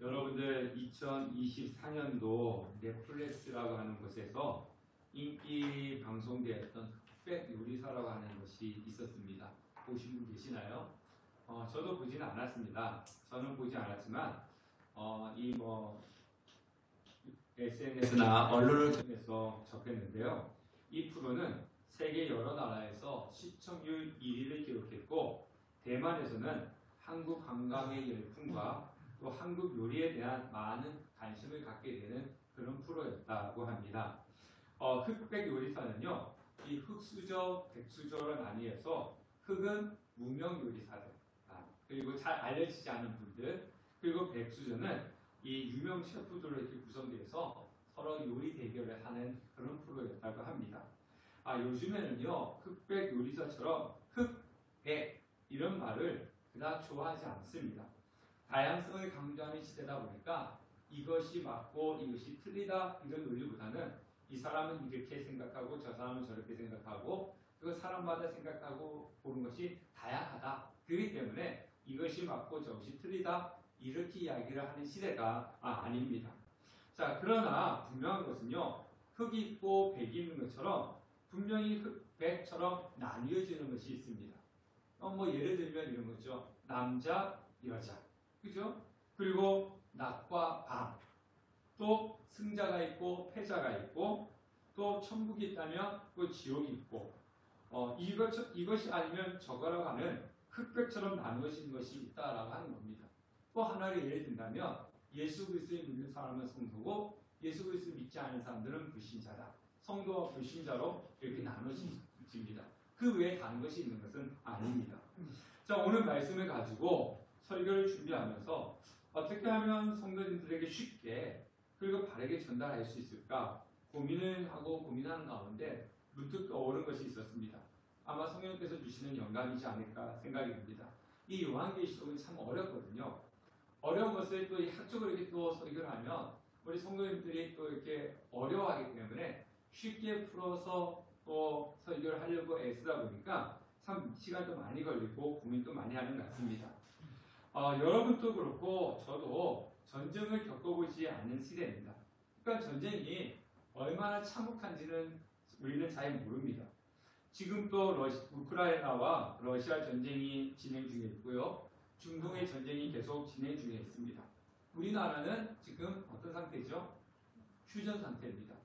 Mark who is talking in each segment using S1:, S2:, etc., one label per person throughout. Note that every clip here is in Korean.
S1: 여러분들 2024년도 넷플릭스라고 하는 곳에서 인기 방송되었던 흑백 요리사라고 하는 것이 있었습니다. 보신 분 계시나요? 저도 보지는 않았습니다. 저는 보지 않았지만 SNS나 언론을 통해서 접했는데요. 이 프로는 세계 여러 나라에서 시청률 1위를 기록했고 대만에서는 한국 관광의 열풍과 또 한국 요리에 대한 많은 관심을 갖게 되는 그런 프로였다고 합니다. 흑백 요리사는요, 이 흑수저, 백수저로 나뉘어서 흑은 무명 요리사들, 그리고 잘 알려지지 않은 분들, 그리고 백수저는 이 유명 셰프들로 이렇게 구성되어서 서로 요리 대결을 하는 그런 프로였다고 합니다. 요즘에는요, 흑백 요리사처럼 흑백 이런 말을 그닥 좋아하지 않습니다. 다양성을 강조하는 시대다 보니까 이것이 맞고 이것이 틀리다 이런 논리보다는 이 사람은 이렇게 생각하고 저 사람은 저렇게 생각하고 그 사람마다 생각하고 보는 것이 다양하다. 그렇기 때문에 이것이 맞고 저것이 틀리다 이렇게 이야기를 하는 시대가 아닙니다. 자, 그러나 분명한 것은요, 흑이 있고 백이 있는 것처럼 분명히 흑백처럼 나뉘어지는 것이 있습니다. 예를 들면 이런 거죠. 남자, 여자. 그죠? 그리고 낮과 밤. 또 승자가 있고 패자가 있고 또 천국이 있다면 또 지옥이 있고 이것이 아니면 저거라고 하는 흑백처럼 나누어진 것이 있다라고 하는 겁니다. 또 하나를 예를 든다면 예수 그리스도를 믿는 사람은 성도고 예수 그리스도를 믿지 않는 사람들은 불신자다. 성도와 불신자로 이렇게 나눠집니다. 그 외에 다른 것이 있는 것은 아닙니다. 자, 오늘 말씀을 가지고 설교를 준비하면서 어떻게 하면 성도님들에게 쉽게 그리고 바르게 전달할 수 있을까 고민을 하고 고민하는 가운데 문득 떠오른 것이 있었습니다. 아마 성령께서 주시는 영감이지 않을까 생각이 듭니다. 이 요한계시록은 참 어렵거든요. 어려운 것을 또 학적으로 이렇게 또 설교를 하면 우리 성도님들이 또 이렇게 어려워하기 때문에 쉽게 풀어서 또 설교를 하려고 애쓰다 보니까 참 시간도 많이 걸리고 고민도 많이 하는 것 같습니다. 여러분도 그렇고 저도 전쟁을 겪어보지 않는 시대입니다. 그러니까 전쟁이 얼마나 참혹한지는 우리는 잘 모릅니다. 지금 또 우크라이나와 러시아 전쟁이 진행 중에 있고요. 중동의 전쟁이 계속 진행 중에 있습니다. 우리나라는 지금 어떤 상태죠? 휴전 상태입니다.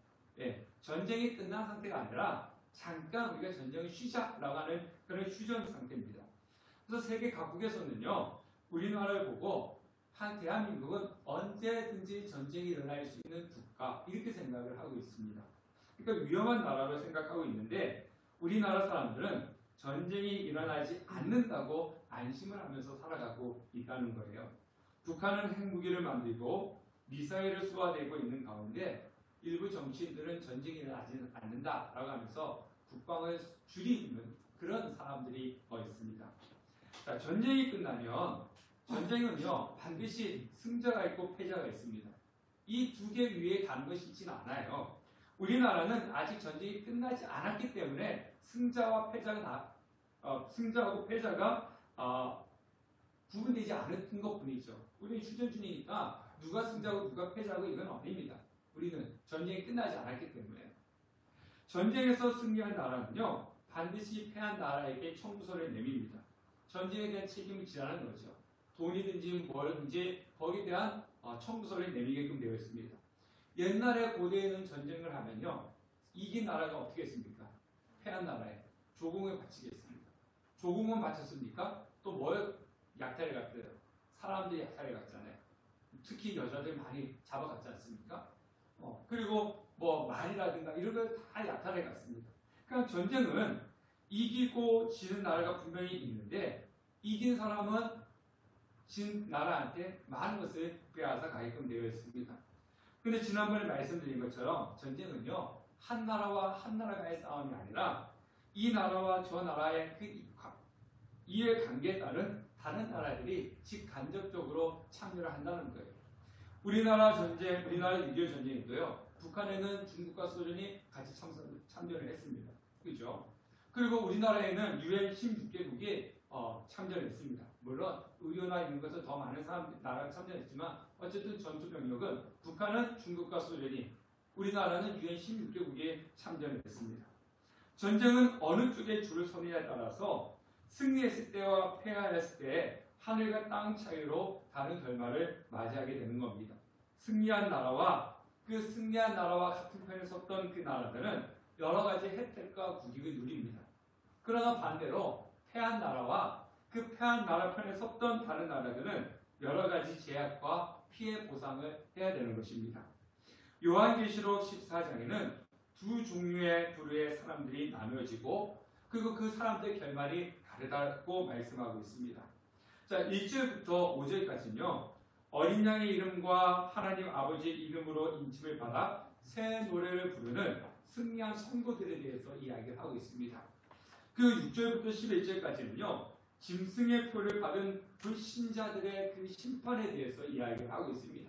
S1: 전쟁이 끝난 상태가 아니라 잠깐 우리가 전쟁을 쉬자라고 하는 그런 휴전 상태입니다. 그래서 세계 각국에서는요, 우리나라를 보고 대한민국은 언제든지 전쟁이 일어날 수 있는 국가 이렇게 생각을 하고 있습니다. 그러니까 위험한 나라로 생각하고 있는데 우리나라 사람들은 전쟁이 일어나지 않는다고 안심을 하면서 살아가고 있다는 거예요. 북한은 핵무기를 만들고 미사일을 쏘아대고 있는 가운데 일부 정치인들은 전쟁이 일어나지 않는다라고 하면서 국방을 줄이는 그런 사람들이 있습니다. 자, 전쟁이 끝나면 전쟁은요 반드시 승자가 있고 패자가 있습니다. 이 두 개 위에 다른 것이 있지는 않아요. 우리나라는 아직 전쟁이 끝나지 않았기 때문에 승자하고 패자가 구분되지 않은 것뿐이죠. 우리는 휴전 중이니까 누가 승자고 누가 패자고 이건 아닙니다. 우리는 전쟁이 끝나지 않았기 때문에. 전쟁에서 승리한 나라는요 반드시 패한 나라에게 청구서를 내밉니다. 전쟁에 대한 책임을 지라는 거죠. 돈이든지 뭐든지 거기에 대한 청구서를 내리게끔 되어 있습니다. 옛날에 고대에는 전쟁을 하면요 이긴 나라가 어떻게 했습니까? 패한 나라에 조공을 바치게 했습니다. 조공은 바쳤습니까? 또 뭘 약탈을 갔어요? 사람들이 약탈을 갔잖아요. 특히 여자들 많이 잡아갔지 않습니까? 그리고 말이라든가 이런 걸 다 약탈해 갔습니다. 그러니까 전쟁은 이기고 지는 나라가 분명히 있는데 이긴 사람은 진 나라한테 많은 것을 빼앗아 가게끔 되어 있습니다. 근데 지난번에 말씀드린 것처럼 전쟁은요 한 나라와 한 나라가의 싸움이 아니라 이 나라와 저 나라의 그 이해관계에 따른 다른 나라들이 직간접적으로 참여를 한다는 거예요. 우리나라 6.25 전쟁에도요 북한에는 중국과 소련이 같이 참여를 했습니다. 그죠? 그리고 우리나라에는 UN 16개국이 참여를 했습니다. 물론 의료나 이런 것은 더 많은 나라가 참전했지만 어쨌든 전투 병력은 북한은 중국과 소련이, 우리나라는 UN 16개국이 참전을 했습니다. 전쟁은 어느 쪽에 줄을 서느냐에 따라서 승리했을 때와 패하였을 때 하늘과 땅 차이로 다른 결말을 맞이하게 되는 겁니다. 승리한 나라와 그 승리한 나라와 같은 편에 섰던 그 나라들은 여러 가지 혜택과 국익을 누립니다. 그러나 반대로 패한 나라와 그 패한 나라 편에 섰던 다른 나라들은 여러 가지 제약과 피해 보상을 해야 되는 것입니다. 요한계시록 14장에는 두 종류의 부류의 사람들이 나누어지고 그리고 그 사람들의 결말이 다르다고 말씀하고 있습니다. 자, 1절부터 5절까지는요. 어린 양의 이름과 하나님 아버지의 이름으로 인침을 받아 새 노래를 부르는 승리한 성도들에 대해서 이야기를 하고 있습니다. 그 6절부터 11절까지는요. 짐승의 표를 받은 불신자들의 그 심판에 대해서 이야기를 하고 있습니다.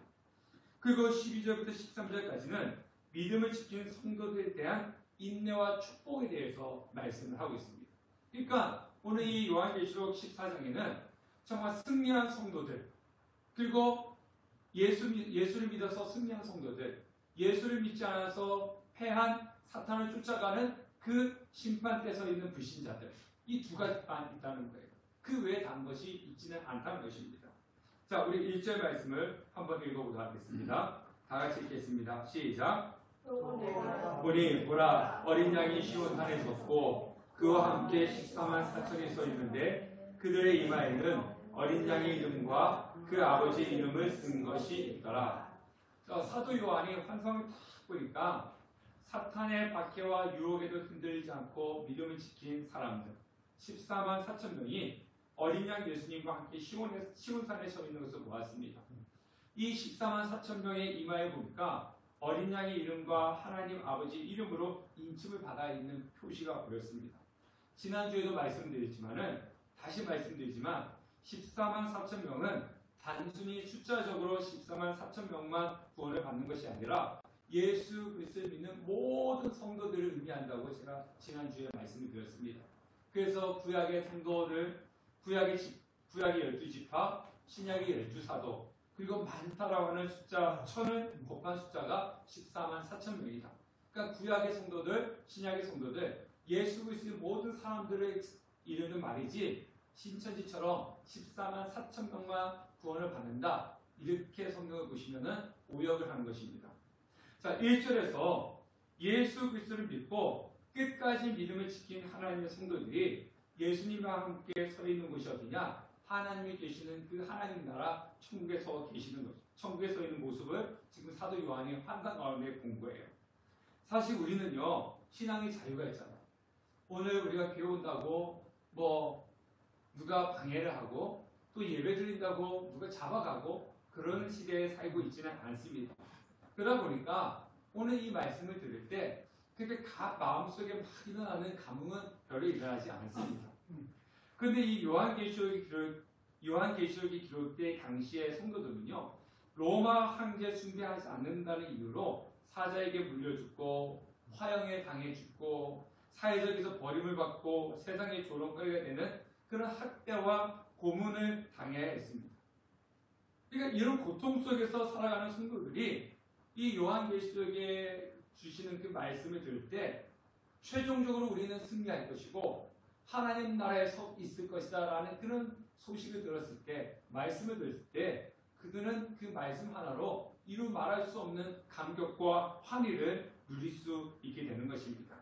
S1: 그리고 12절부터 13절까지는 믿음을 지키는 성도들에 대한 인내와 축복에 대해서 말씀을 하고 있습니다. 그러니까 오늘 이 요한계시록 14장에는 정말 승리한 성도들, 그리고 예수를 믿어서 승리한 성도들, 예수를 믿지 않아서 패한 사탄을 쫓아가는 그 심판대에 서 있는 불신자들, 이 두 가지만 있다는 거예요. 그 외에 다른 것이 있지는 않다는 것입니다. 자, 우리 1절 말씀을 한번 읽어보도록 하겠습니다. 다 같이 읽겠습니다. 시작. 보니 보라, 어린 양이 시온 산에 섰고 그와 함께 14만 4천이 서 있는데 그들의 이마에는 어린 양의 이름과 그 아버지 이름을 쓴 것이 있더라. 자, 사도 요한이 환상을 딱 보니까 사탄의 박해와 유혹에도 흔들리지 않고 믿음을 지킨 사람들 14만 4천 명이 어린 양 예수님과 함께 시온산에 서 있는 것을 보았습니다. 이 14만 4천 명의 이마에 보니까 어린 양의 이름과 하나님 아버지 이름으로 인침을 받아 있는 표시가 보였습니다. 지난주에도 다시 말씀드리지만 14만 4천 명은 단순히 숫자적으로 14만 4천 명만 구원을 받는 것이 아니라 예수 그리스도를 믿는 모든 성도들을 의미한다고 제가 지난주에 말씀을 드렸습니다. 그래서 구약의 성도들, 구약의 12지파, 신약의 12사도, 그리고 많다라고 하는 숫자, 천을 곱한 숫자가 14만 4천 명이다. 그러니까 구약의 성도들, 신약의 성도들, 예수 그리스도의 모든 사람들을 이르는 말이지 신천지처럼 14만 4천 명만 구원을 받는다. 이렇게 성경을 보시면 오역을 하는 것입니다. 자, 1절에서 예수 그리스도를 믿고 끝까지 믿음을 지킨 하나님의 성도들이 예수님과 함께 서 있는 곳이 어디냐? 하나님이 계시는 그 하나님 나라 천국에 서 계시는 것, 천국에 서 있는 모습을 지금 사도 요한이 환상 가운데 본 거예요. 사실 우리는요, 신앙의 자유가 있잖아요. 오늘 우리가 교회 온다고 누가 방해를 하고 또 예배 드린다고 누가 잡아가고 그런 시대에 살고 있지는 않습니다. 그러다 보니까 오늘 이 말씀을 들을 때 그렇게 마음속에 막 일어나는 감흥은 별로 일어나지 않습니다. 그런데 이 요한계시록이 기록된 당시의 성도들은요, 로마 황제 숭배하지 않는다는 이유로 사자에게 물려 죽고 화형에 당해 죽고 사회적에서 버림을 받고 세상의 조롱거리가 되는 그런 학대와 고문을 당해야 했습니다. 그러니까 이런 고통 속에서 살아가는 성도들이 이 요한계시록에 주시는 그 말씀을 들을 때 최종적으로 우리는 승리할 것이고 하나님 나라에 서 있을 것이다 라는 그런 소식을 들었을 때, 말씀을 들었을 때 그들은 그 말씀 하나로 이루 말할 수 없는 감격과 환희를 누릴 수 있게 되는 것입니다.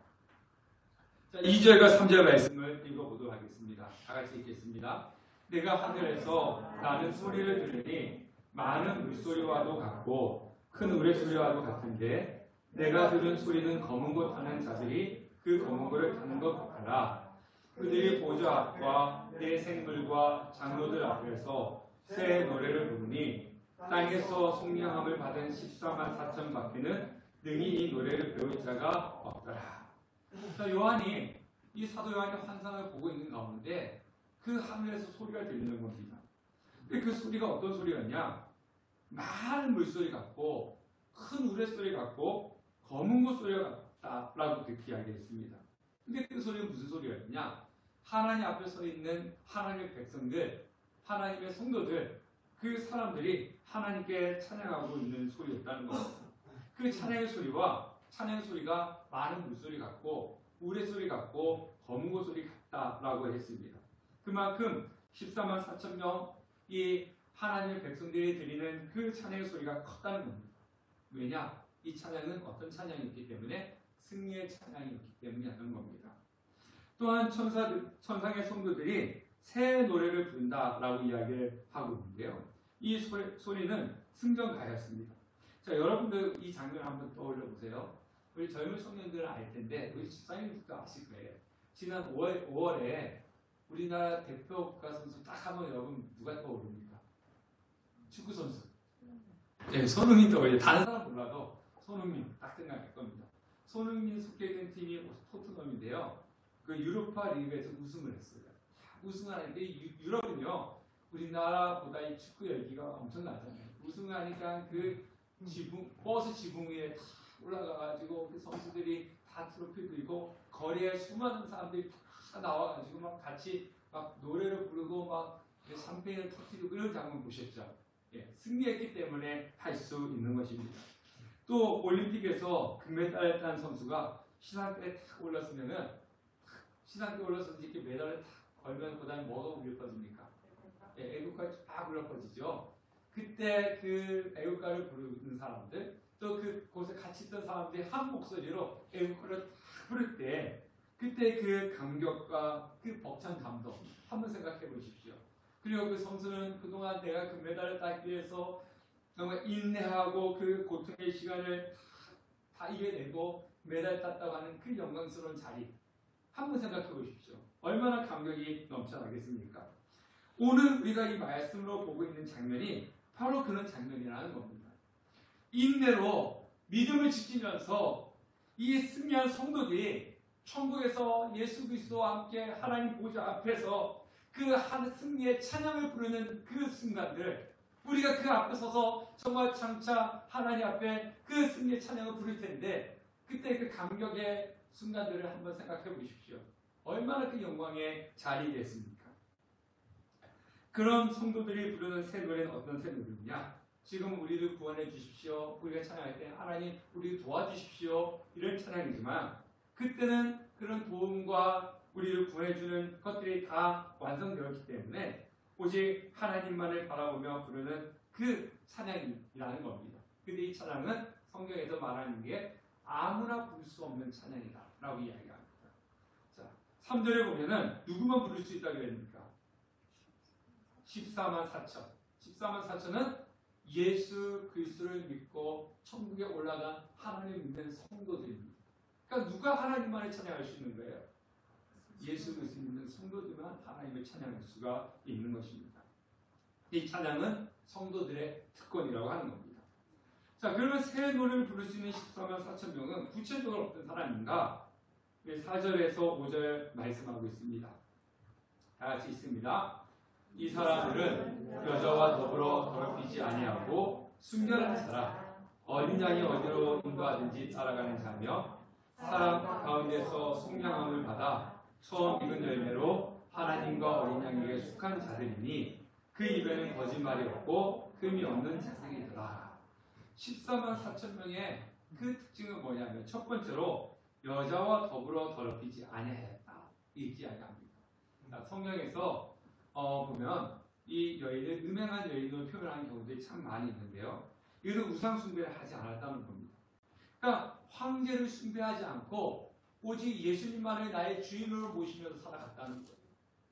S1: 자, 2절과 3절 말씀을 읽어보도록 하겠습니다. 다 같이 읽겠습니다. 내가 하늘에서 나는 소리를 들으니 많은 물소리와도 같고 큰 우레소리와도 같은데 내가 들은 소리는 검은 것 타는 자들이 그 검은 것을 타는 것 같아라. 그들이 보좌 앞과 내 생물과 장로들 앞에서 새 노래를 부르니 땅에서 속량함을 받은 14만 4천 밖에는 능히 이 노래를 배울 자가 없더라. 자, 이 사도 요한이 환상을 보고 있는 가운데 그 하늘에서 소리가 들리는 겁니다. 그 소리가 어떤 소리였냐? 많은 물소리 같고 큰 우레소리 같고 검은 것 소리 같다라고 그렇게 이야기했습니다. 근데 그 소리는 무슨 소리였냐? 하나님 앞에 서 있는 하나님의 백성들, 하나님의 성도들, 그 사람들이 하나님께 찬양하고 있는 소리였다는 겁니다. 그 찬양의 소리와 찬양의 소리가 많은 물소리 같고 우레소리 같고 검은고 소리 같다라고 했습니다. 그만큼 14만 4천 명이 하나님의 백성들이 드리는 그 찬양의 소리가 컸다는 겁니다. 왜냐? 이 찬양은 어떤 찬양이었기 때문에 승리의 찬양이었기 때문이라는 겁니다. 또한 천상의 성도들이 새 노래를 부른다라고 이야기를 하고 있는데요. 이 소리는 승전가였습니다. 자, 여러분들 이 장면 한번 떠올려 보세요. 우리 젊은 청년들은 알 텐데 우리 집사님들도 아실 거예요. 지난 5월에 우리나라 대표 국가 선수 딱 하면 여러분 누가 떠오릅니까? 축구 선수. 네, 손흥민 떠올려요. 다른 사람 몰라도 손흥민 딱 생각할 겁니다. 손흥민 속해 있는 팀이 토트넘인데요. 그 유로파 리그에서 우승을 했어요. 우승을 하는데 유럽은요, 우리나라보다 이 축구 열기가 엄청나잖아요. 우승을 하니까 그 버스 지붕 위에 다 올라가가지고 그 선수들이 다 트로피 들고 거리에 수많은 사람들이 다 나와가지고 막 같이 막 노래를 부르고 막 샴페인을 터뜨리고 이런 장면 보셨죠? 예, 승리했기 때문에 할 수 있는 것입니다. 또 올림픽에서 금메달을 딴 선수가 시상대에 탁 올랐으면은 시상대에 올라서 이렇게 메달을 탁 걸면 그다음에 뭐가 울려 퍼집니까? 예, 애국가가 쫙 울려 퍼지죠. 그때 그 애국가를 부르는 사람들, 또 그곳에 같이 있던 사람들이 한 목소리로 애국가를 탁 부를 때, 그때 그 감격과 그 벅찬 감동 한번 생각해 보십시오. 그리고 그 선수는 그동안 내가 금메달을 따기 위해서 정말 인내하고 그 고통의 시간을 다 이겨내고 메달 땄다고 하는 그 영광스러운 자리 한번 생각해 보십시오. 얼마나 감격이 넘쳐나겠습니까? 오늘 우리가 이 말씀으로 보고 있는 장면이 바로 그런 장면이라는 겁니다. 인내로 믿음을 지키면서 이 승리한 성도들이 천국에서 예수 그리스도와 함께 하나님 보좌 앞에서 그 승리의 찬양을 부르는 그 순간들, 우리가 그 앞에 서서 정말 장차 하나님 앞에 그 승리의 찬양을 부를 텐데, 그때 그 감격의 순간들을 한번 생각해 보십시오. 얼마나 그 영광의 자리겠습니까? 그런 성도들이 부르는 새 노래는 어떤 새 노래냐? 지금 우리를 구원해 주십시오. 우리가 찬양할 때 하나님 우리를 도와주십시오. 이런 찬양이지만 그때는 그런 도움과 우리를 구해주는 것들이 다 완성되었기 때문에 오직 하나님만을 바라보며 부르는 그 찬양이라는 겁니다. 근데 이 찬양은 성경에서 말하는 게 아무나 부를 수 없는 찬양이다 라고 이야기합니다. 자, 3절에 보면은 누구만 부를 수 있다고 했습니까? 14만 4천. 14만 4천은 예수 그리스도를 믿고 천국에 올라간 하나님 믿는 성도들입니다. 그러니까 누가 하나님만을 찬양할 수 있는 거예요? 예수 그리스도 믿는 성도들만 하나님을 찬양할 수가 있는 것입니다. 이 찬양은 성도들의 특권이라고 하는 겁니다. 자, 그러면 새 노래를 부를 수 있는 14만 4천 명은 구체적으로 어떤 사람인가? 4절에서 5절 말씀하고 있습니다. 다 같이 있습니다. 이 사람들은 여자와 더불어 더럽히지 아니하고 순결한 자라, 어린 양이 어디로 인도하든지 따라가는 자며 사람 가운데서 속량함을 받아 처음 익은 열매로 하나님과 어린 양에게 속한 자들이니 그 입에는 거짓말이 없고 흠이 없는 자들이더라. 14만 4천 명의 그 특징은 뭐냐면 첫 번째로 여자와 더불어 더럽히지 아니하였다 이렇게 이야기합니다. 성경에서 보면 이 여인을 음행한 여인으로 표현하는 경우들이 참 많이 있는데요. 이것은 우상 숭배를 하지 않았다는 겁니다. 그러니까 황제를 숭배하지 않고 오직 예수님만을 나의 주인으로 모시면서 살아갔다는 거예요.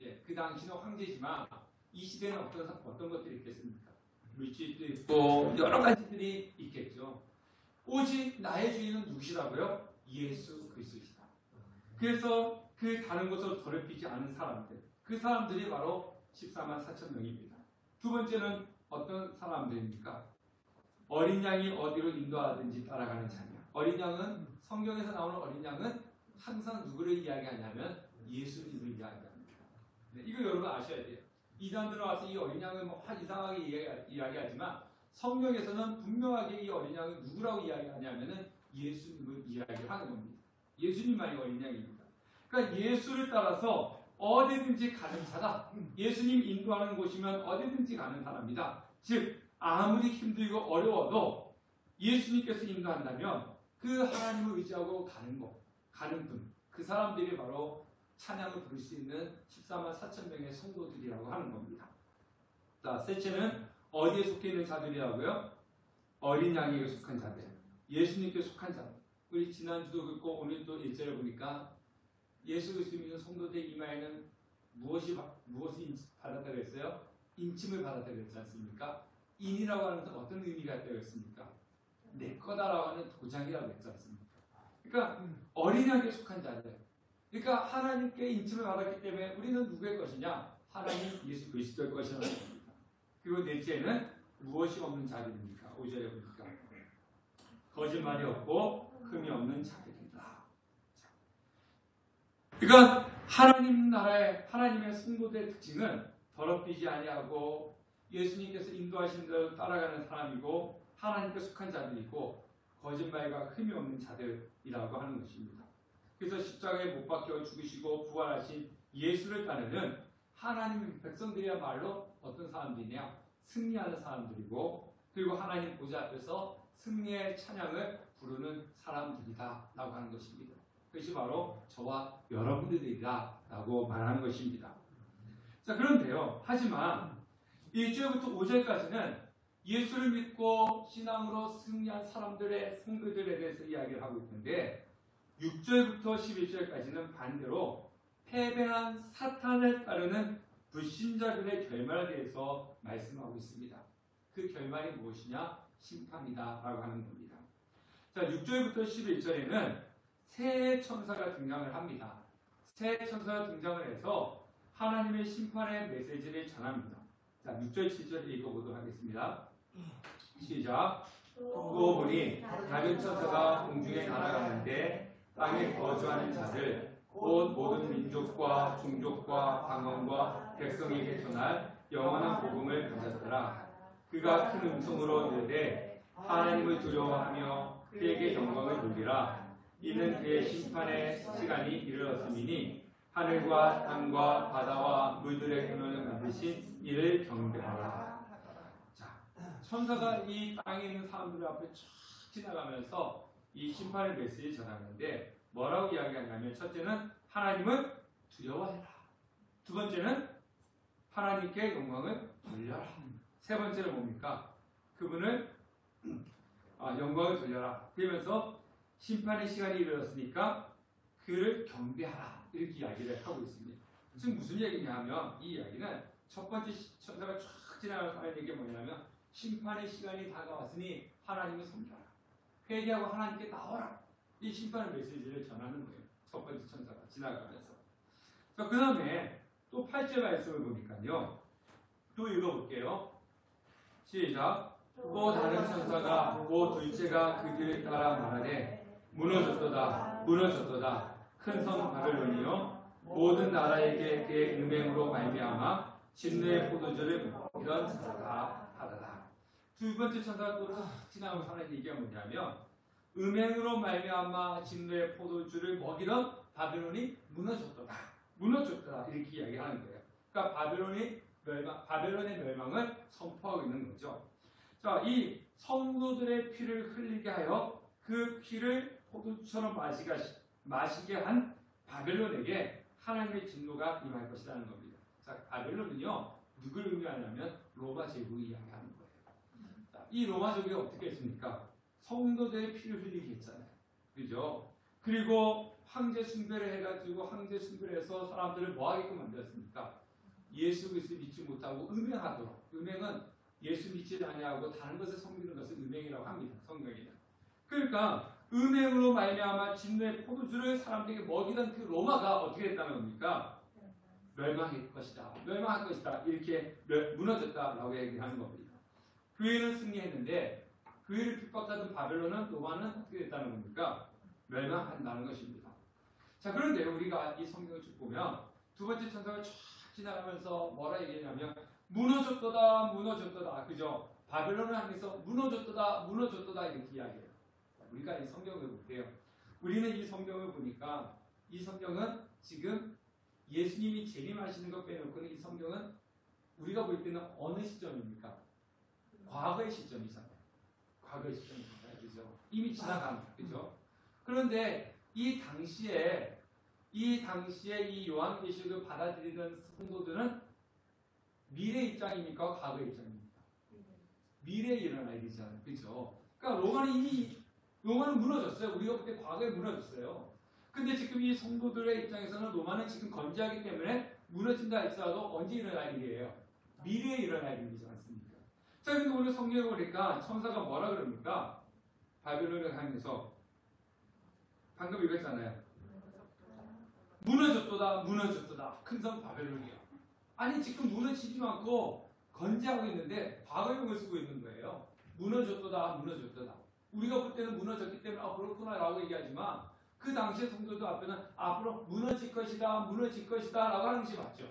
S1: 예, 그 당시는 황제지만 이 시대는 어떤 것들이 있겠습니까? 물질도 있고 여러 가지들이 있겠죠. 오직 나의 주인은 누구시라고요? 예수 그리스도시다. 그래서 그 다른 것으로 더럽히지 않은 사람들, 그 사람들이 바로 14만 4천 명입니다. 두 번째는 어떤 사람들입니까? 어린 양이 어디로 인도하든지 따라가는 자녀. 어린 양은 성경에서 나오는 어린 양은 항상 누구를 이야기하냐면 예수님을 이야기합니다. 네, 이거 여러분 아셔야 돼요. 이단들은 와서 이 어린 양을 뭐 이상하게 이야기하지만 성경에서는 분명하게 이 어린 양을 누구라고 이야기하냐면은 예수님을 이야기하는 겁니다. 예수님만이 어린 양입니다. 그러니까 예수를 따라서 어디든지 가는 자다. 예수님 인도하는 곳이면 어디든지 가는 사람이다. 즉 아무리 힘들고 어려워도 예수님께서 인도한다면 그 하나님을 의지하고 가는 분, 그 사람들이 바로 찬양을 부를 수 있는 14만 4천 명의 성도들이라고 하는 겁니다. 자, 셋째는 어디에 속해 있는 자들이라고요? 어린 양에게 속한 자들, 예수님께 속한 자들. 우리 지난주도 그렇고 오늘도 1절에 보니까 예수 그리스도 믿는 성도들 이마에는 무엇이 받았다고 했어요? 인침을 받았다고 했지 않습니까? 인이라고 하는 것은 어떤 의미가 있다고 했습니까? 내 거다라고 하는 도장이라고 했지 않습니까? 그러니까 어린 양에게 속한 자들. 그러니까 하나님께 인침을 받았기 때문에 우리는 누구의 것이냐? 하나님 예수 그리스도의 것이라는 겁니다. 그리고 넷째는 무엇이 없는 자들입니까? 5절에 보니까 거짓말이 없고 흠이 없는 자들이다. 그러니까 하나님 나라의 하나님의 성도들의 특징은 더럽히지 아니하고 예수님께서 인도하신 대로 따라가는 사람이고 하나님께 속한 자들이고 거짓말과 흠이 없는 자들이라고 하는 것입니다. 그래서 십자가에 못 박혀 죽으시고 부활하신 예수를 따르는 하나님의 백성들이야말로 어떤 사람들이냐? 승리하는 사람들이고 그리고 하나님 보좌 앞에서 승리의 찬양을 부르는 사람들이다 라고 하는 것입니다. 그것이 바로 저와 여러분들이다 라고 말하는 것입니다. 자, 그런데요, 하지만 1절부터 5절까지는 예수를 믿고 신앙으로 승리한 사람들의 성도들에 대해서 이야기를 하고 있는데 6절부터 11절까지는 반대로 패배한 사탄을 따르는 불신자들의 결말에 대해서 말씀하고 있습니다. 그 결말이 무엇이냐? 심판이다 라고 하는 겁니다. 자, 6절부터 11절에는 새 천사가 등장을 합니다. 새 천사가 등장을 해서 하나님의 심판의 메시지를 전합니다. 자, 6절 7절 읽어보도록 하겠습니다. 시작. 또 보니 다른 천사가 공중에 날아가는데 땅에 거주하는 자들 곧 모든 민족과 종족과 방언과 백성에게 전할 영원한 복음을 가졌더라. 그가 큰 음성으로 이르되 하나님을 두려워하며 그에게 영광을 돌리라. 이는 그의 심판의 시간이 이르렀음이니 하늘과 땅과 바다와 물들의 근원을 만드신 이를 경배하라. 자, 천사가 이 땅에 있는 사람들 앞에 쫙 지나가면서 이 심판의 메시지를 전하는데 뭐라고 이야기하냐면 첫째는 하나님을 두려워해라. 두 번째는 하나님께 영광을 돌려라. 세 번째는 뭡니까? 그분을 영광을 돌려라. 그러면서 심판의 시간이 이르렀으니까 그를 경배하라. 이렇게 이야기를 하고 있습니다. 지금 무슨 얘기냐 하면 이 이야기는 첫 번째 천사가 쫙 지나가면서 하는 얘기가 뭐냐면 심판의 시간이 다가왔으니 하나님을 섬겨라. 회개하고 하나님께 나오라. 이 심판의 메시지를 전하는 거예요. 첫 번째 천사가 지나가면서. 자, 그 다음에 또 8절 말씀을 보니까요. 또 읽어볼게요. 시작. 또 다른 천사가 또 둘째가 그 뒤를 따라 말하되 무너졌도다 무너졌도다 큰 성 바벨론이요 모든 나라에게 그의 음행으로 말미암아 진노의 포도주를 먹이던 자가 하더라. 두 번째 천사가 또 지나가면서 하는 얘기가 뭐냐면 음행으로 말미암아 진노의 포도주를 먹이던 바벨론이 무너졌도다 무너졌도다 이렇게 이야기하는 거예요. 그러니까 바벨론의 멸망을 선포하고 있는 거죠. 자, 이 성도들의 피를 흘리게 하여 그 피를 포도주처럼 마시게 한 바벨론에게 하나님의 진노가 임할 것이라는 겁니다. 자, 바벨론은요 누굴 의미하냐면 로마 제국을 이야기하는 거예요. 자, 이 로마 제국이 어떻게 했습니까? 성도들의 피를 흘리게 했잖아요. 그죠? 그리고 황제 숭배를 해가지고 황제 숭배를 해서 사람들을 뭐 하게끔 만들었습니까? 예수 그리스도 믿지 못하고 음행하도록. 음행은 예수 믿지 아니하고 다른 것을 섬기는 것을 음행이라고 합니다. 성경에는. 그러니까 음행으로 말미암아 진노의 포도주를 사람들에게 먹이던 그 로마가 어떻게 됐다는 겁니까? 멸망할 것이다. 멸망할 것이다. 이렇게 무너졌다라고 얘기하는 겁니다. 교회는 승리했는데 교회를 핍박하던 바벨론은 로마는 어떻게 됐다는 겁니까? 멸망한다는 것입니다. 자, 그런데 우리가 이 성경을 쭉 보면 두 번째 천사가 쫙 지나가면서 뭐라 얘기하냐면 무너졌도다 무너졌도다. 그죠? 바벨론을 향해서 무너졌도다 무너졌도다 이렇게 이야기해요. 우리가 이 성경을 볼게요. 우리는 이 성경을 보니까 이 성경은 지금 예수님이 재림하시는 것 빼놓고는 이 성경은 우리가 볼 때는 어느 시점입니까? 과거의 시점이잖아요. 과거의 시점입니다. 그죠? 이미 지나간, 그죠? 그런데 이 당시에 이 요한계시록을 받아들이는 성도들은 미래 입장입니까? 과거 입장입니까? 미래에 일어나야 되잖아요. 그죠? 그러니까 로마는 무너졌어요. 우리가 볼 때 과거에 무너졌어요. 근데 지금 이 성도들의 입장에서는 로마는 지금 건재하기 때문에 무너진다 할지라도 언제 일어날 일이에요? 미래에 일어날 일이지 않습니까? 자, 근데 오늘 성경에 보니까 천사가 뭐라 그럽니까? 바벨론을 향해서 방금 읽었잖아요. 무너졌도다, 무너졌도다. 큰 성 바벨론이요. 아니 지금 무너지지도 않고 건재하고 있는데 과거형을 쓰고 있는 거예요. 무너졌도다, 무너졌도다. 우리가 볼 때는 무너졌기 때문에 그렇구나 라고 얘기하지만 그 당시의 성도들 앞에는 앞으로 무너질 것이다, 무너질 것이다 라고 하는 것이 맞죠.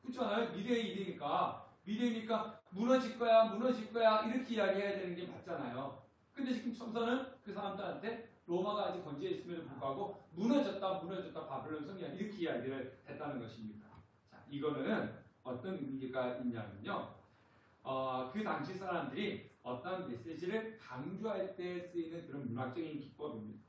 S1: 그렇잖아요. 미래의 일이니까 무너질 거야, 무너질 거야 이렇게 이야기해야 되는 게 맞잖아요. 근데 지금 천사는 그 사람들한테 로마가 아직 건재했음에도 불구하고 무너졌다 바벨론 성이야 이렇게 이야기를 했다는 것입니다. 자, 이거는 어떤 의미가 있냐면요. 그 당시 사람들이 어떤 메시지를 강조할 때 쓰이는 그런 문학적인 기법입니다.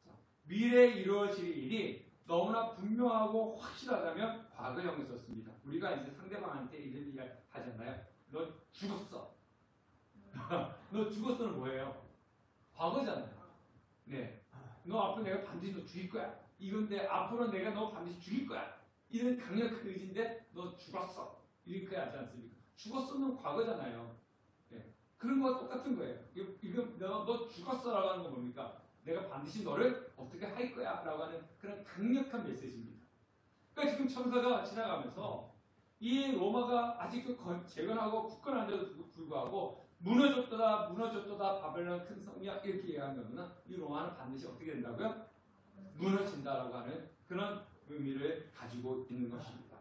S1: 자, 미래에 이루어질 일이 너무나 분명하고 확실하다면 과거형을 썼습니다. 우리가 이제 상대방한테 이런 얘기 하잖아요. 너 죽었어. 너 죽었어는 뭐예요? 과거잖아요. 네. 너 앞으로 내가 반드시 너 죽일 거야. 이건데 앞으로 내가 너 반드시 죽일 거야. 이런 강력한 의지인데 너 죽었어. 이렇게 하지 않습니까? 죽었어는 과거잖아요. 네. 그런 거와 똑같은 거예요. 이거 너 죽었어라고 하는 건 뭡니까? 내가 반드시 너를 어떻게 할 거야 라고 하는 그런 강력한 메시지입니다. 그러니까 지금 천사가 지나가면서 이 로마가 아직도 재건하고 굳건한데도 불구하고 무너졌도다 바벨론 큰 성이야 이렇게 얘기하면 이 로마는 반드시 어떻게 된다고요? 무너진다라고 하는 그런 의미를 가지고 있는 것입니다.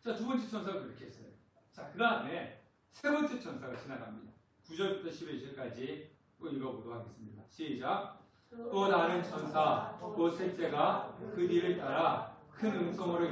S1: 자, 두 번째 천사가 그렇게 했어요. 자, 그 다음에 세 번째 천사가 지나갑니다. 9절부터 11절까지 읽어보도록 하겠습니다. 시작. 또 다른 천사 또 셋째가 그 뒤를 따라 큰 음성으로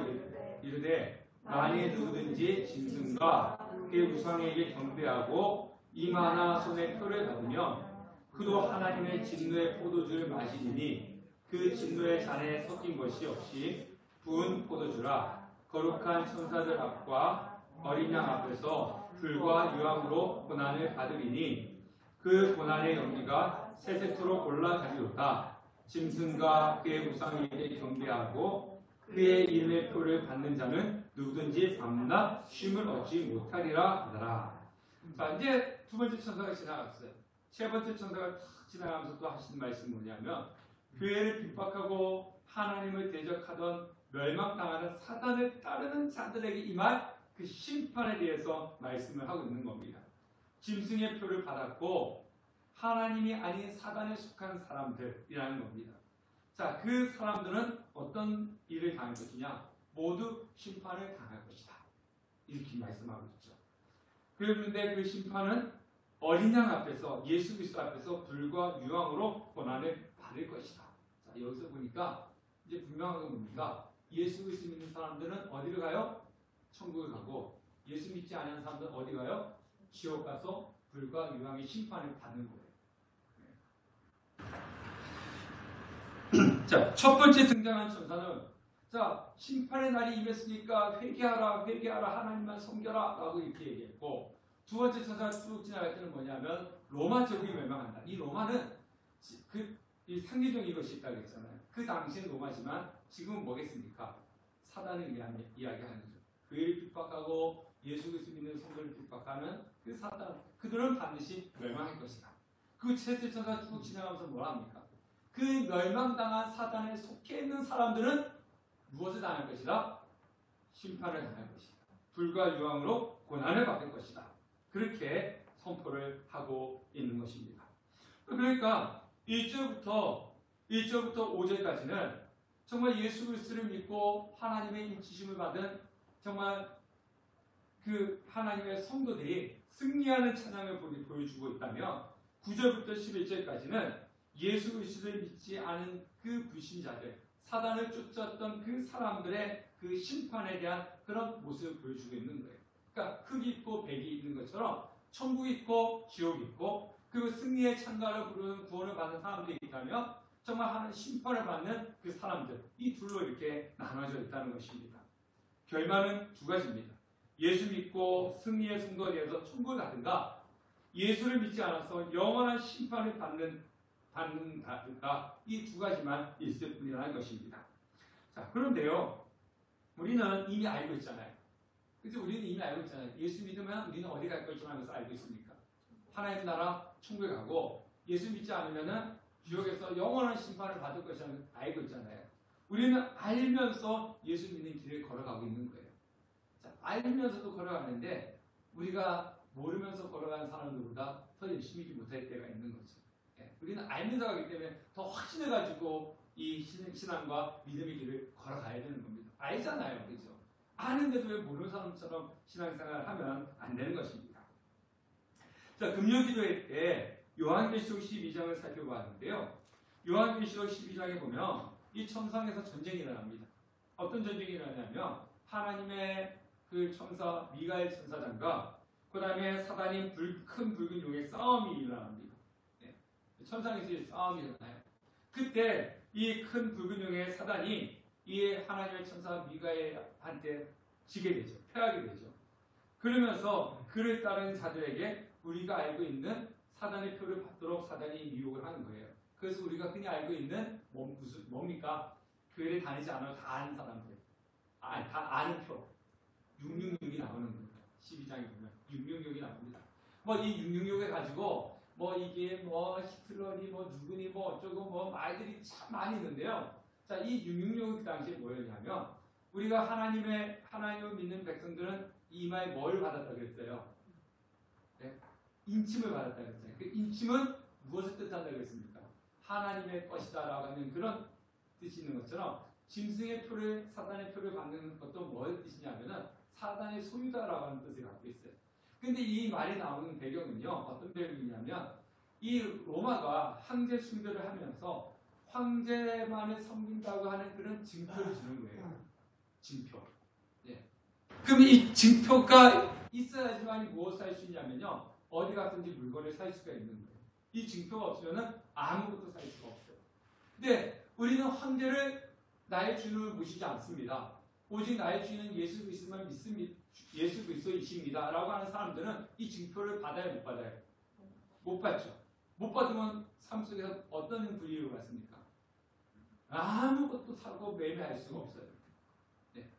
S1: 이르되 만일 누구든지 짐승과 그의 우상에게 경배하고 이마나 손에 표를 받으면 그도 하나님의 진노의 포도주를 마시리니 그 진노의 잔에 섞인 것이 없이 부은 포도주라. 거룩한 천사들 앞과 어린 양 앞에서 불과 유황으로 고난을 받으리니 그 고난의 연기가 세세토록 올라가리로다. 짐승과 그의 우상에게 경배하고 그의 이름의 표를 받는 자는 누구든지 밤낮 쉼을 얻지 못하리라 하더라. 자, 이제 두 번째 천사가 지나갔어요. 세 번째 천사가 탁 지나가면서 또 하시는 말씀이 뭐냐면 교회를 핍박하고 하나님을 대적하던 멸망당하는 사단을 따르는 자들에게 임할 그 심판에 대해서 말씀을 하고 있는 겁니다. 짐승의 표를 받았고 하나님이 아닌 사단에 속한 사람들이라는 겁니다. 자, 그 사람들은 어떤 일을 당할 것이냐? 모두 심판을 당할 것이다. 이렇게 말씀하고 있죠. 그런데 그 심판은 어린 양 앞에서 예수 그리스도 앞에서 불과 유황으로 고난을 받을 것이다. 자, 여기서 보니까 이제 분명한 건 뭡니까? 예수 그리스도 믿는 사람들은 어디로 가요? 천국을 가고 예수 믿지 않는 사람들은 어디 가요? 지옥 가서 불과 유황의 심판을 받는 거예요. 자, 첫 번째 등장한 천사는 자, 심판의 날이 임했으니까 회개하라 하나님만 섬겨라 라고 이렇게 얘기했고 두 번째 천사가 쭉 지나갈 때는 뭐냐면 로마 제국이 멸망한다. 이 로마는 이 상대적인 것이 있다고 했잖아요. 그 당시엔 로마지만 지금은 뭐겠습니까? 사단을 이야기하는 거죠. 교회를 핍박하고 예수 그리스도 믿는 성도를 핍박하는 그 사단, 그들은 반드시 멸망할 것이다. 그 셋째 천사가 쭉 지나가면서 뭐라 합니까? 그 멸망당한 사단에 속해 있는 사람들은 무엇을 당할 것이다? 심판을 당할 것이다. 불과 유황으로 고난을 받을 것이다. 그렇게 선포를 하고 있는 것입니다. 그러니까 1절부터 5절까지는 정말 예수 그리스도를 믿고 하나님의 인치심을 받은 정말 그 하나님의 성도들이 승리하는 찬양을 보여주고 있다면 9절부터 11절까지는 예수 그리스도를 믿지 않은 그 불신자들, 사단을 쫓았던 그 사람들의 그 심판에 대한 그런 모습을 보여주고 있는 거예요. 그러니까 흙이 있고 백이 있는 것처럼 천국이 있고 지옥이 있고 그 승리의 찬가를 부르는 구원을 받는 사람들이 있다면 정말 하나님 심판을 받는 그 사람들, 이 둘로 이렇게 나눠져 있다는 것입니다. 결말은 두 가지입니다. 예수 믿고 승리의 승도에 대해서 천국을 가든가, 예수를 믿지 않아서 영원한 심판을 받는가, 이 두 가지만 있을 뿐이라는 것입니다. 자, 그런데요, 우리는 이미 알고 있잖아요. 그죠? 우리는 이미 알고 있잖아요. 예수 믿으면 우리는 어디 갈 것을 하면서 알고 있습니까? 하나님 나라 천국에 가고, 예수 믿지 않으면은 지옥에서 영원한 심판을 받을 것이라는 알고 있잖아요. 우리는 알면서 예수 믿는 길을 걸어가고 있는 거예요. 자, 알면서도 걸어가는데 우리가 모르면서 걸어가는 사람들보다 더 열심히 못할 때가 있는 거죠. 예, 우리는 알면서 가기 때문에 더 확신해가지고 이 신앙과 믿음의 길을 걸어가야 되는 겁니다. 알잖아요, 그렇죠? 아는데도 왜 모르는 사람처럼 신앙생활을 하면 안 되는 것입니다. 자, 금요기도회 때 요한계시록 12장을 살펴봤는데요. 요한계시록 12장에 보면 이 천상에서 전쟁이 일어납니다. 어떤 전쟁이 일어나냐면 하나님의 그 천사 미가엘 천사장과 그 다음에 사단이 큰 붉은 용의 싸움이 일어납니다. 네. 천상에서 싸움이 일어나요. 그때 이 큰 붉은 용의 사단이 이 하나님의 천사 미가엘한테 지게 되죠. 패하게 되죠. 그러면서 그를 따르는 자들에게 우리가 알고 있는 사단의 표를 받도록 사단이 미혹을 하는 거예요. 그래서 우리가 흔히 알고 있는 뭡니까? 교회를 다니지 않아도 다 아는 사람들. 다 아는 표. 666이 나오는 거예요. 12장에 보면 666이 나옵니다. 뭐 이 666을 가지고 뭐 이게 뭐 히틀러니 뭐 누구니 뭐 어쩌고 뭐 말들이 참 많이 있는데요. 자, 이 666이 그 당시에 뭐였냐면 우리가 하나님을 믿는 백성들은 이마에 뭘 받았다 그랬어요? 네? 인침을 받았다 그랬잖아요. 그 인침은 무엇을 뜻한다 그랬습니까? 하나님의 것이다라고 하는 그런 뜻이 있는 것처럼 짐승의 표를, 사단의 표를 받는 것도 뭐의 뜻이냐면은 사단의 소유다라고 하는 뜻을 갖고 있어요. 근데 이 말이 나오는 배경은요, 어떤 배경이냐면 이 로마가 황제 숭배를 하면서 황제만을 섬긴다고 하는 그런 증표를 주는 거예요. 증표. 예. 그럼 이 증표가 있어야지만 무엇을 살 수 있냐면요, 어디 갔든지 물건을 살 수가 있는 거예요. 이 증표가 없으면 아무것도 살 수가 없어요. 근데 우리는 황제를 나의 주인으로 모시지 않습니다. 오직 나의 주인은 예수 그리스도만 믿습니다. 예수 그리스도이십니다. 라고 하는 사람들은 이 증표를 받아요, 못 받아요? 못 받죠. 못 받으면 삶 속에서 어떤 불이익을 받습니까? 아무것도 사고 매매할 수가 없어요. 네.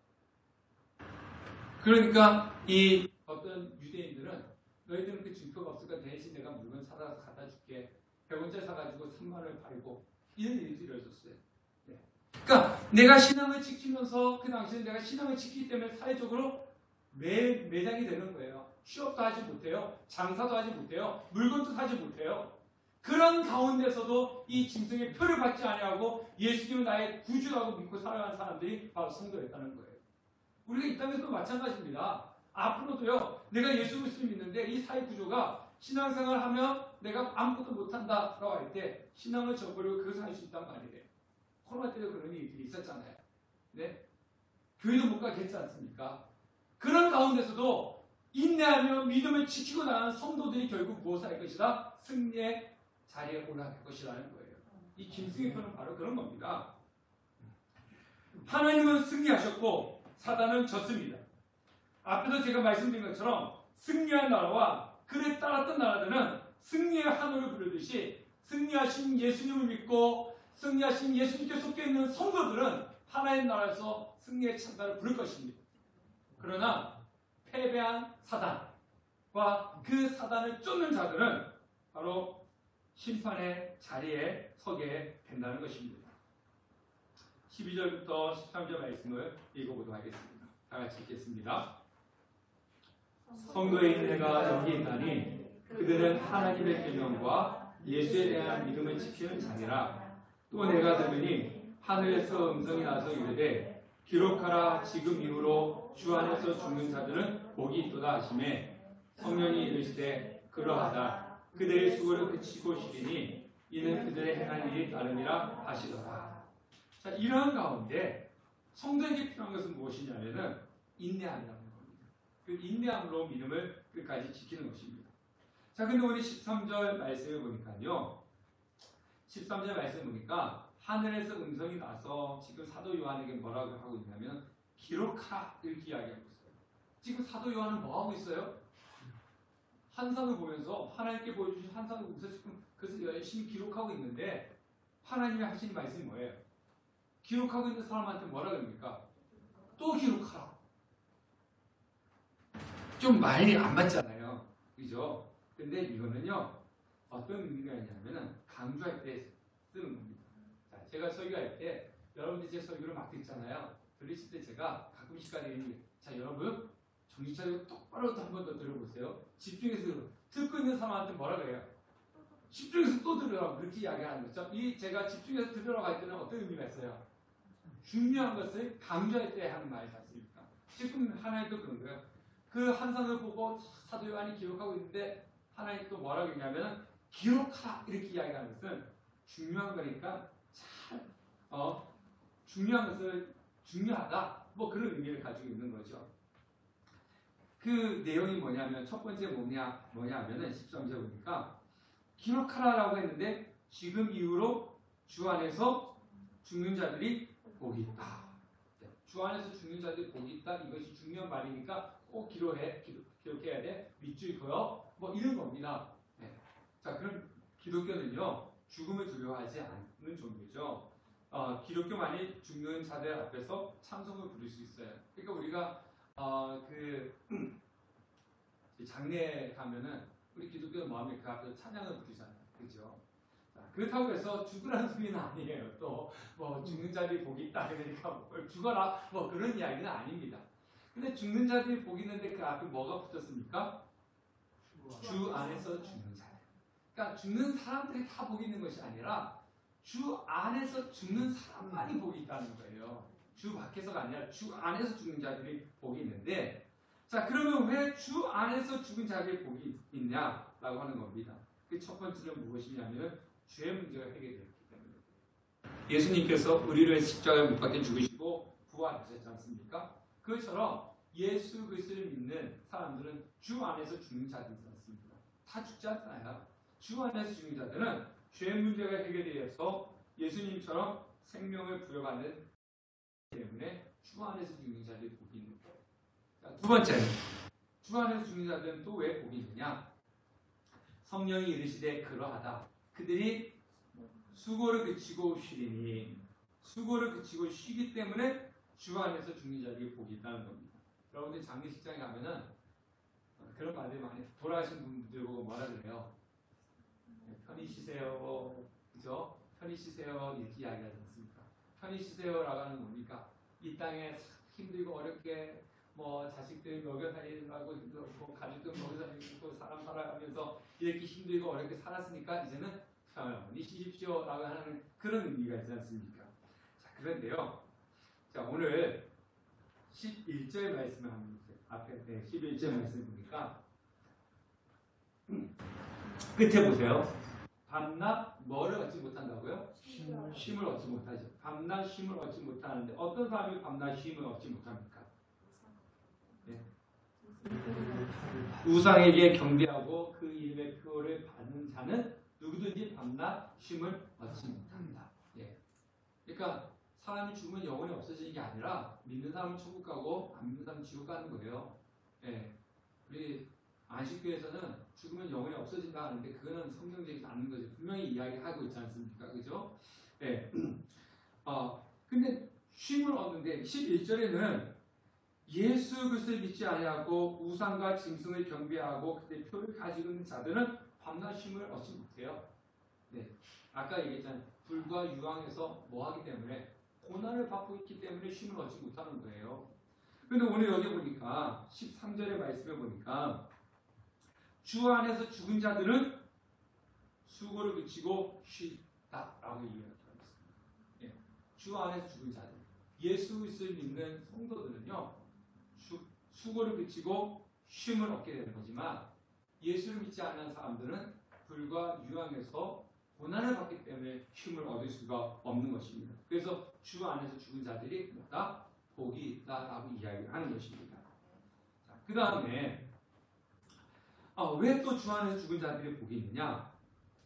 S1: 그러니까 이 어떤 유대인들은 너희들은 그 증표가 없으니까 대신 내가 물건 사다 갖다 줄게. 100원짜리 사가지고 3만 원을 팔고 이런 일이 이루어졌어요. 네. 그러니까 내가 신앙을 지키면서 그 당시에 내가 신앙을 지키기 때문에 사회적으로 매장이 되는 거예요. 취업도 하지 못해요. 장사도 하지 못해요. 물건도 사지 못해요. 그런 가운데서도 이 짐승의 표를 받지 아니하고 예수님은 나의 구주라고 믿고 살아가는 사람들이 바로 성도였다는 거예요. 우리가 이 땅에서도 마찬가지입니다. 앞으로도요, 내가 예수 그리스도를 믿는데 이 사회 구조가 신앙생활을 하면 내가 아무것도 못한다라고 할 때 신앙을 저버리고 그것을 할 수 있단 말이에요. 코로나 때도 그런 일들이 있었잖아요. 네? 교회도 못 가게 했지 않습니까? 그런 가운데서도 인내하며 믿음을 지키고 나가는 성도들이 결국 무엇을 할 것이다? 승리의 자리에 올라갈 것이라는 거예요. 이 짐승의 표는 바로 그런 겁니다. 하나님은 승리하셨고 사단은 졌습니다. 앞에서 제가 말씀드린 것처럼 승리한 나라와 그를 따랐던 나라들은 승리의 한우를 부르듯이 승리하신 예수님을 믿고 승리하신 예수님께 속해 있는 성도들은 하나님 나라에서 승리의 찬가를 부를 것입니다. 그러나 패배한 사단과 그 사단을 쫓는 자들은 바로 심판의 자리에 서게 된다는 것입니다. 12절부터 13절 말씀을 읽어보도록 하겠습니다. 다 같이 읽겠습니다. 성도의 인내가 여기 있나니 그들은 하나님의 계명과 예수에 대한 믿음을 지키는 자니라. 또 내가 들으니 하늘에서 음성이 나서 이르되 기록하라. 지금 이후로 주 안에서 죽는 자들은 복이 있도다 하시매 성령이 이르시되 그러하다. 그들의 수고를 그치고 쉬리니 이는 그들의 행한 일이 따름이라 하시더라. 자, 이러한 가운데 성도에게 필요한 것은 무엇이냐면은 인내함이라는 겁니다. 그 인내함으로 믿음을 끝까지 지키는 것입니다. 자, 근데 우리 13절 말씀을 보니까요. 13절 말씀 보니까 하늘에서 음성이 나서 지금 사도 요한에게 뭐라고 하고 있냐면 기록하라 이렇게 이야기하고 있어요. 지금 사도 요한은 뭐 하고 있어요? 환상을 보면서 하나님께 보여주신 환상을 보면서 지금 그것을 열심히 기록하고 있는데 하나님이 하시는 말씀이 뭐예요? 기록하고 있는 사람한테 뭐라 그럽니까? 또 기록하라. 좀 말이 안 맞잖아요. 그죠? 근데 이거는요, 어떤 의미가 있냐면은 강조할 때 쓰는 겁니다. 자, 제가 설교할 때 여러분들이 제 설교를 막 듣잖아요. 들으실 때 제가 가끔씩 가리는 자, 여러분 정신 차리고 똑바로 한 번 더 들어보세요. 집중해서 듣고 있는 사람한테 뭐라 그래요? 집중해서 또 들으라고 그렇게 이야기하는 거죠. 이 제가 집중해서 들으라고 할 때는 어떤 의미가 있어요? 중요한 것을 강조할 때 하는 말이지 않습니까? 지금 하나님도 그런 거예요. 그 환상을 보고 사도 요한이 기록하고 있는데 하나님 또 뭐라고 했냐면 기록하라 이렇게 이야기하는 것은 중요한 거니까 잘 중요한 것을 중요하다 뭐 그런 의미를 가지고 있는 거죠. 그 내용이 뭐냐면 첫 번째 뭐냐면은 13절 보니까 기록하라라고 했는데 지금 이후로 주 안에서 죽는 자들이 복이 있다. 주 안에서 죽는 자들이 복이 있다. 이것이 중요한 말이니까 꼭 기록해야 돼. 밑줄 그어 뭐 이런 겁니다. 네. 자, 그럼 기독교는요 죽음을 두려워하지 않는 종교죠. 기독교만이 죽는 자들 앞에서 찬송을 부를 수 있어요. 그러니까 우리가 장례에 가면은 우리 기독교는 뭐합니까? 그 앞에서 찬양을 부르잖아요. 그죠? 자, 그렇다고 해서 죽으라는 소리는 아니에요. 또 뭐 죽는 자들이 복이 있다 그러니까 뭐 죽어라 뭐 그런 이야기는 아닙니다. 근데 죽는 자들이 복이 있는데 그 앞에 뭐가 붙었습니까? 주 안에서 죽는 자. 그러니까 죽는 사람들이 다 복이 있는 것이 아니라 주 안에서 죽는 사람만이 복이 있다는 거예요. 주 밖에서가 아니라 주 안에서 죽는 자들이 복이 있는데 자, 그러면 왜 주 안에서 죽은 자들이 복이 있냐라고 하는 겁니다. 그 첫 번째는 무엇이냐면 죄 문제가 해결되었기 때문에 예수님께서 우리를 십자가에 못 박혀 죽으시고 부활하셨지 않습니까? 그것처럼 예수 그리스도를 믿는 사람들은 주 안에서 죽는 자들이지 않습니까? 다 죽지 않아요. 주 안에서 죽는 자들은 죄 문제가 해결되어서 예수님처럼 생명을 부여받는 때문에 주 안에서 죽는 자들이 복이 있는 거예요. 자, 두 번째는 주 안에서 죽는 자들은 또 왜 복이 있느냐? 성령이 이르시되 그러하다. 그들이 수고를 그치고 쉬리니 수고를 그치고 쉬기 때문에 주 안에서 죽는 자들이 복이 있다는 겁니다. 여러분들 장례식장에 가면은 그런 말들 많이 돌아가신 분들 보고 뭐라 그래요? 편히 쉬세요. 그죠? 편히 쉬세요. 이렇게 이야기하지 않습니까? 편히 쉬세요라고 하는 뭡니까? 이 땅에 힘들고 어렵게 뭐 자식들 먹여 살리느라고 뭐 가족들 먹여 살리고 사람 살아가면서 이렇게 힘들고 어렵게 살았으니까 이제는 편히 쉬십시오라고 하는 그런 의미가 있지 않습니까? 자, 그런데요. 자, 오늘 11절 말씀을 한번 앞에 11절 말씀 보니까 끝에 보세요. 밤낮 뭐를 얻지 못한다고요? 쉼을 얻지 못하죠. 밤낮 쉼을 얻지 못하는데 어떤 사람이 밤낮 쉼을 얻지 못합니까? 네. 우상에게 경배하고 그 이름의 표를 받는 자는 누구든지 밤낮 쉼을 얻지 못한다. 예. 그러니까 사람이 죽으면 영원히 없어지는 게 아니라 믿는 사람은 천국 가고 안 믿는 사람은 지옥 가는 거예요. 예. 우리 안식교에서는 죽으면 영원히 없어진다 하는데 그거는 성경적이지 않는 거죠. 분명히 이야기하고 있지 않습니까? 그죠? 예. 근데 쉼을 얻는데 11절에는 예수 그리스도를 믿지 아니하고 우상과 짐승을 경배하고 그때 표를 가지고 있는 자들은 밤낮 쉼을 얻지 못해요. 네. 아까 얘기했잖아요. 불과 유황에서 뭐하기 때문에 고난을 받고 있기 때문에 쉼을 얻지 못하는 거예요. 그런데 오늘 여기 보니까 13절의 말씀에 보니까 주 안에서 죽은 자들은 수고를 그치고 쉬다라고 이야기하고 있습니다. 예. 주 안에서 죽은 자들, 예수 그리스도를 믿는 성도들은요 수고를 그치고 쉼을 얻게 되는 거지만 예수를 믿지 않는 사람들은 불과 유황에서 고난을 받기 때문에 쉼을 얻을 수가 없는 것입니다. 그래서 주 안에서 죽은 자들이 뭐다? 복이 있다라고 이야기하는 것입니다. 그 다음에 왜 또 주 안에서 죽은 자들이 복이 있느냐?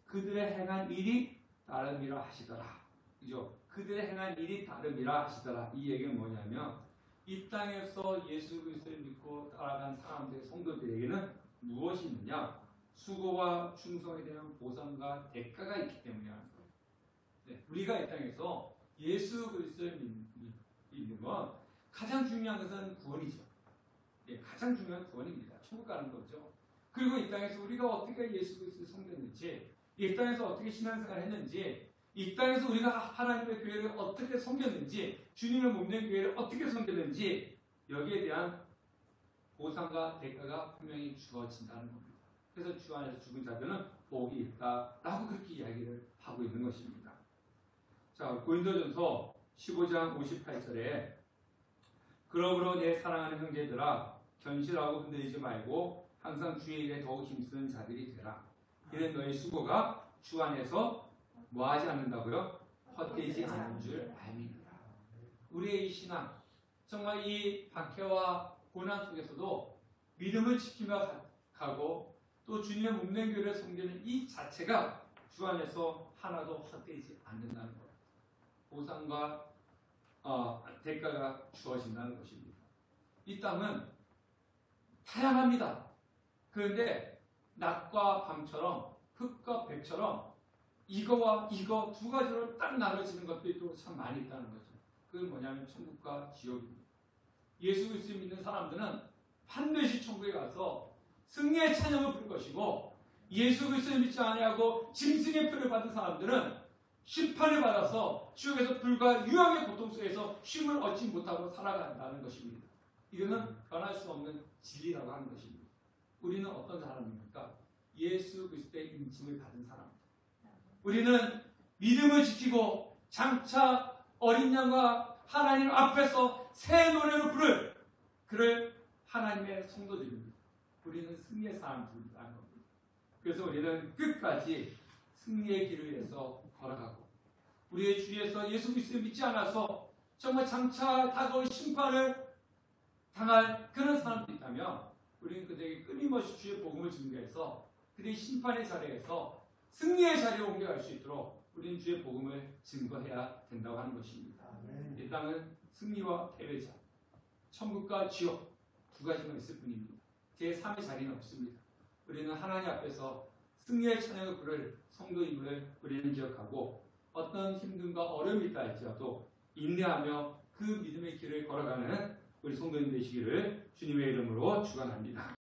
S1: 그들의 행한 일이 다름이라 하시더라. 그죠? 그들의 행한 일이 다름이라 하시더라. 이 얘기는 뭐냐면 이 땅에서 예수 그리스도를 믿고 따라간 사람들의 성도들에게는 무엇이 있느냐? 수고와 충성에 대한 보상과 대가가 있기 때문이라는 거예요. 네, 우리가 이 땅에서 예수 그리스도를 믿는 건 가장 중요한 것은 구원이죠. 네, 가장 중요한 구원입니다. 천국 가는 거죠. 그리고 이 땅에서 우리가 어떻게 예수 그리스도를 섬겼는지, 이 땅에서 어떻게 신앙생활을 했는지, 이 땅에서 우리가 하나님의 교회를 어떻게 섬겼는지, 주님의 몸된 교회를 어떻게 섬겼는지 여기에 대한 보상과 대가가 분명히 주어진다는 겁니다. 그래서 주 안에서 죽은 자들은 복이 있다라고 그렇게 이야기를 하고 있는 것입니다. 자, 고린도전서 15장 58절에 그러므로 내 사랑하는 형제들아 견실하고 흔들리지 말고 항상 주의 일에 더욱 힘쓰는 자들이 되라. 이는 너희 수고가 주 안에서 뭐하지 않는다고요? 헛되지 않은 줄 알미니라. 우리의 이 신앙, 정말 이 박해와 고난 속에서도 믿음을 지키며 가고 또 주님의 몸된 교회를 섬기는 이 자체가 주 안에서 하나도 헛되지 않는다는 것. 보상과 대가가 주어진다는 것입니다. 이 땅은 다양합니다. 그런데 낮과 밤처럼 흙과 백처럼 이거와 이거 두 가지로 딱 나눠지는 것들이 또 참 많이 있다는 거죠. 그건 뭐냐면 천국과 지옥입니다. 예수 그리스도 믿는 사람들은 반드시 천국에 가서 승리의 찬양을 부를 것이고 예수 그리스도를 믿지 아니하고 짐승의 표를 받은 사람들은 심판을 받아서 지옥에서 불과 유황의 고통 속에서 쉼을 얻지 못하고 살아간다는 것입니다. 이거는 변할 수 없는 진리라고 하는 것입니다. 우리는 어떤 사람입니까? 예수 그리스도의 인침을 받은 사람. 우리는 믿음을 지키고 장차 어린 양과 하나님 앞에서 새 노래로 부를 그를 하나님의 성도들입니다. 우리는 승리의 사람들이라는 겁니다. 그래서 우리는 끝까지 승리의 길을 위해서 걸어가고 우리의 주위에서 예수 그리스도를 믿지 않아서 정말 장차 다가올 심판을 당할 그런 사람들이 있다면 우리는 그들에게 끊임없이 주의 복음을 증거해서 그들의 심판의 자리에서 승리의 자리에 옮겨갈 수 있도록 우리는 주의 복음을 증거해야 된다고 하는 것입니다. 이 땅은 승리와 패배자, 천국과 지옥 두 가지만 있을 뿐입니다. 제3의 자리는 없습니다. 우리는 하나님 앞에서 승리의 찬양을 부를 성도임을 우리는 기억하고 어떤 힘듦과 어려움이 있다 할지라도 인내하며 그 믿음의 길을 걸어가는 우리 성도님 되시기를 주님의 이름으로 축원합니다.